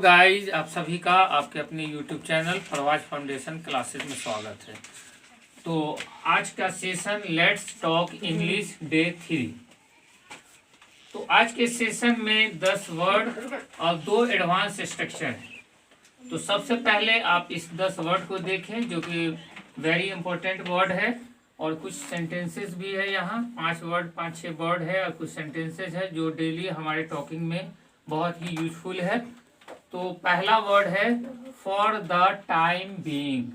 Guys, आप सभी का आपके अपने YouTube चैनल फरवाज फाउंडेशन क्लासेस में स्वागत है। तो आज का session let's talk English day 3। तो आज के सेशन में 10 वर्ड और 2 एडवांस स्ट्रक्चर है। तो सबसे पहले आप इस 10 वर्ड को देखें जो कि वेरी इंपॉर्टेंट वर्ड है, और कुछ सेंटेंसेस भी है। यहाँ 5-6 वर्ड है और कुछ सेंटेंसेस है जो डेली हमारे टॉकिंग में बहुत ही यूजफुल है। तो पहला वर्ड है for the time being.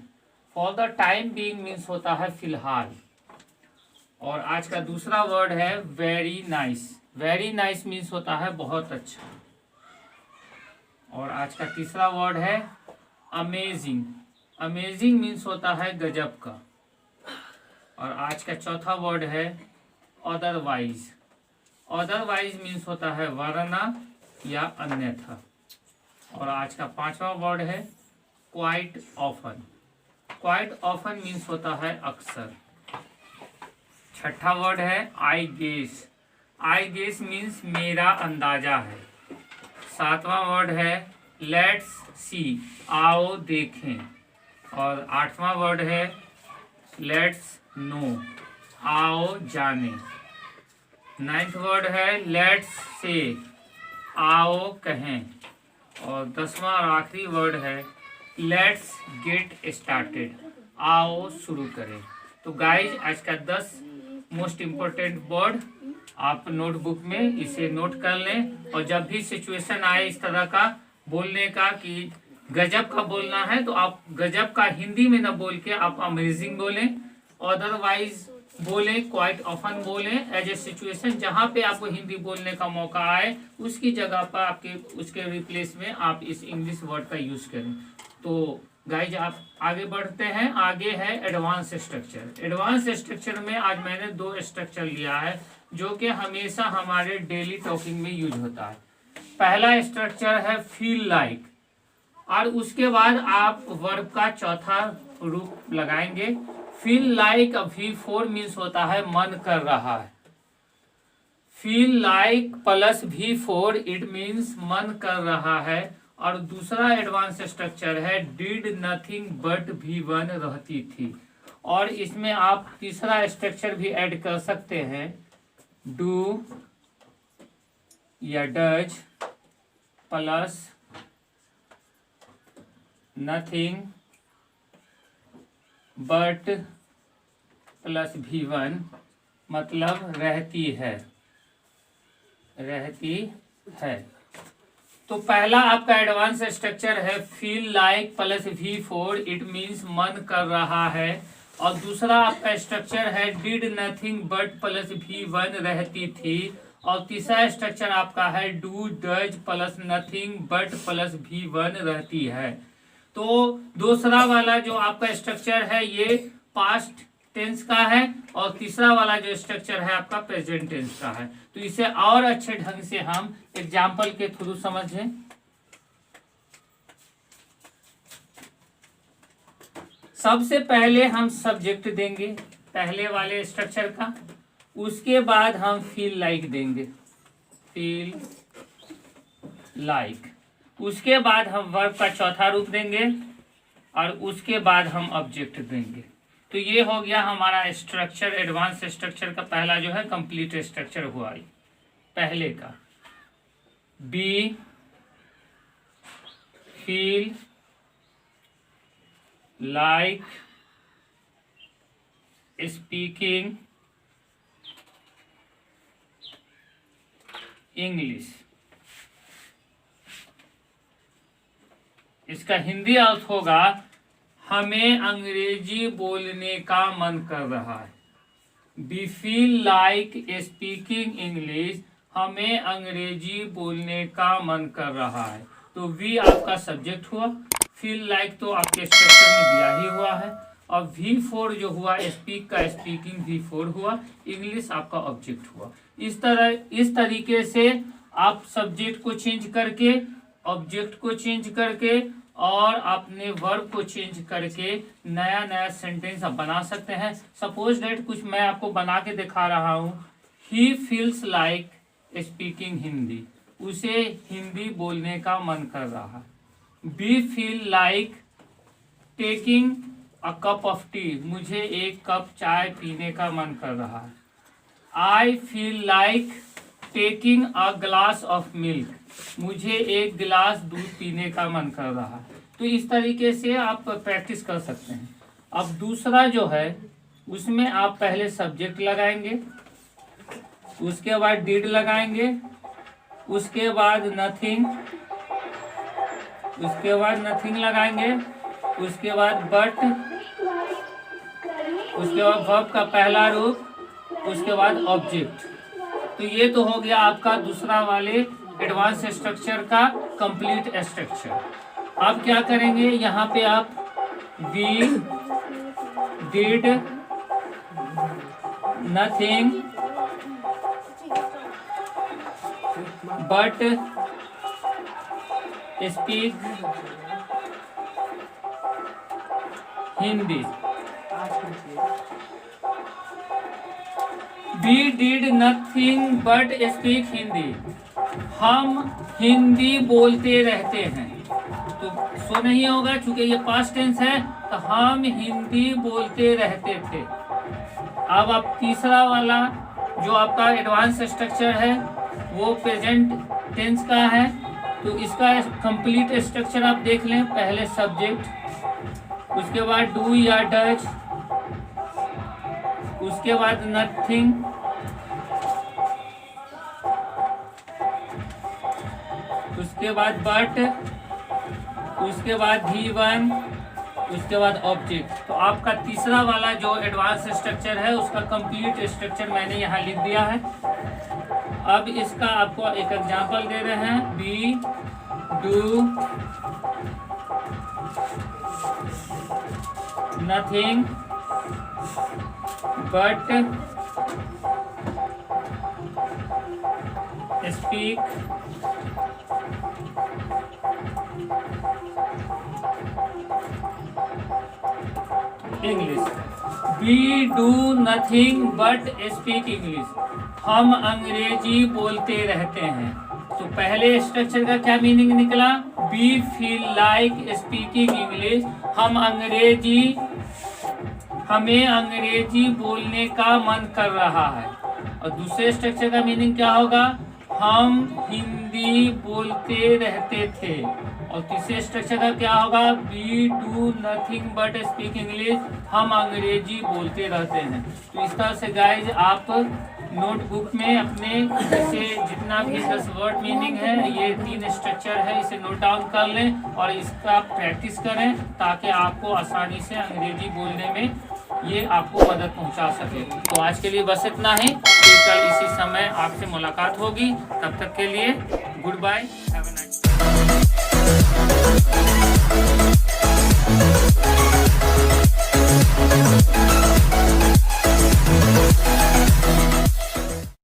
For the time being means होता है फिलहाल। और आज का दूसरा वर्ड है very nice. Very nice means होता है बहुत अच्छा। और आज का तीसरा वर्ड है अमेजिंग। अमेजिंग मीन्स होता है गजब का। और आज का चौथा वर्ड है अदरवाइज। अदरवाइज मीन्स होता है वरना या अन्यथा। और आज का पांचवा वर्ड है quite often. Quite often means होता है अक्सर। छठा वर्ड है I guess. I guess means मेरा अंदाजा है। सातवां वर्ड है लेट्स सी, आओ देखें। और आठवां वर्ड है लेट्स नो, आओ जाने। नाइन्थ वर्ड है लेट्स से, आओ कहें। और 10वां और आखिरी वर्ड है लेट्स गेट स्टार्टेड, आओ शुरू करें। तो गाइज, आज का 10 मोस्ट इम्पोर्टेंट वर्ड आप नोटबुक में इसे नोट कर लें। और जब भी सिचुएशन आए इस तरह का बोलने का कि गजब का बोलना है, तो आप गजब का हिंदी में न बोल के आप अमेजिंग बोलें, अदरवाइज बोले, क्वाइट ऑफन बोले। एज ए सिचुएशन जहाँ पे आपको हिंदी बोलने का मौका आए उसकी जगह पर आपके उसके रिप्लेस में आप इस इंग्लिश वर्ड का यूज करें। तो गाइज, आप आगे बढ़ते हैं। आगे है एडवांस स्ट्रक्चर। एडवांस स्ट्रक्चर में आज मैंने 2 स्ट्रक्चर लिया है जो कि हमेशा हमारे डेली टॉकिंग में यूज होता है। पहला स्ट्रक्चर है फील लाइक, और उसके बाद आप वर्ब का चौथा रूप लगाएंगे। फील लाइक V4 मीन्स होता है मन कर रहा है। Feel like plus V4 it means मन कर रहा है। और दूसरा एडवांस स्ट्रक्चर है डिड नथिंग बट V1 रहती थी। और इसमें आप तीसरा स्ट्रक्चर भी ऐड कर सकते हैं, डू या does plus nothing but plus V1 मतलब रहती है। रहती है। तो पहला आपका एडवांस स्ट्रक्चर है feel like plus V4 it means मन कर रहा है। और दूसरा आपका स्ट्रक्चर है did nothing but plus V1 रहती थी। और तीसरा स्ट्रक्चर आपका है do does plus nothing but plus V1 रहती है। तो दूसरा वाला जो आपका स्ट्रक्चर है ये पास्ट टेंस का है, और तीसरा वाला जो स्ट्रक्चर है आपका प्रेजेंट टेंस का है। तो इसे और अच्छे ढंग से हम एग्जाम्पल के थ्रू समझें। सबसे पहले हम सब्जेक्ट देंगे पहले वाले स्ट्रक्चर का, उसके बाद हम फील लाइक देंगे, फील लाइक। उसके बाद हम वर्ब का चौथा रूप देंगे, और उसके बाद हम ऑब्जेक्ट देंगे। तो ये हो गया हमारा स्ट्रक्चर। एडवांस स्ट्रक्चर का पहला जो है कंप्लीट स्ट्रक्चर हुआ पहले का। We, feel like, speaking English. इसका हिंदी अर्थ होगा हमें अंग्रेजी बोलने का मन कर रहा है। We feel like speaking English, हमें अंग्रेजी बोलने का मन कर रहा है। तो वी आपका सब्जेक्ट हुआ, फील लाइक तो आपके स्ट्रक्चर में दिया ही हुआ है, और V4 जो हुआ स्पीक का स्पीकिंग V4 हुआ, इंग्लिश आपका ऑब्जेक्ट हुआ। इस तरीके से आप सब्जेक्ट को चेंज करके, ऑब्जेक्ट को चेंज करके और अपने वर्ब को चेंज करके नया नया सेंटेंस आप बना सकते हैं। सपोज दैट कुछ मैं आपको बना के दिखा रहा हूँ। He feels like speaking Hindi, उसे हिंदी बोलने का मन कर रहा है। We feel like taking a cup of tea, मुझे एक कप चाय पीने का मन कर रहा है। I feel like taking a glass of milk, मुझे एक गिलास दूध पीने का मन कर रहा है। तो इस तरीके से आप प्रैक्टिस कर सकते हैं। अब दूसरा जो है उसमें आप पहले सब्जेक्ट लगाएंगे, उसके बाद डिड लगाएंगे, उसके बाद नथिंग, उसके बाद नथिंग लगाएंगे, उसके बाद बट, उसके बाद वर्ब का पहला रूप, उसके बाद ऑब्जेक्ट। तो ये तो हो गया आपका दूसरा वाले एडवांस स्ट्रक्चर का कंप्लीट स्ट्रक्चर। अब क्या करेंगे, यहाँ पे आप we did nothing but speak Hindi. We did nothing but speak Hindi, हम हिंदी बोलते रहते हैं। तो सो नहीं होगा क्योंकि ये पास्ट टेंस है, तो हम हिंदी बोलते रहते थे। अब आप तीसरा वाला जो आपका एडवांस स्ट्रक्चर है वो प्रेजेंट टेंस का है। तो इसका कंप्लीट स्ट्रक्चर आप देख लें। पहले सब्जेक्ट, उसके बाद डू या डज, उसके बाद नथिंग, उसके बाद बट, उसके बाद भी वन, उसके बाद ऑब्जेक्ट। तो आपका तीसरा वाला जो एडवांस स्ट्रक्चर है उसका कंप्लीट स्ट्रक्चर मैंने यहाँ लिख दिया है। अब इसका आपको एक एग्जांपल दे रहे हैं। We do nothing but speak English. We do nothing but speak English, हम अंग्रेजी बोलते रहते हैं। तो पहले स्ट्रक्चर का क्या मीनिंग निकला, we feel like speaking English, हमें अंग्रेजी बोलने का मन कर रहा है। और दूसरे स्ट्रक्चर का मीनिंग क्या होगा, हम हिंदी बोलते रहते थे। और तीसरे स्ट्रक्चर का क्या होगा, we do nothing but speak English, हम अंग्रेजी बोलते रहते हैं। तो इस तरह से गाइज आप नोटबुक में अपने जैसे जितना भी 10 वर्ड मीनिंग है, ये 3 स्ट्रक्चर है, इसे नोट डाउन कर लें और इसका प्रैक्टिस करें ताकि आपको आसानी से अंग्रेजी बोलने में ये आपको मदद पहुंचा सके। तो आज के लिए बस इतना ही। फिर कल इसी समय आपसे मुलाकात होगी। तब तक के लिए goodbye, have a nice day.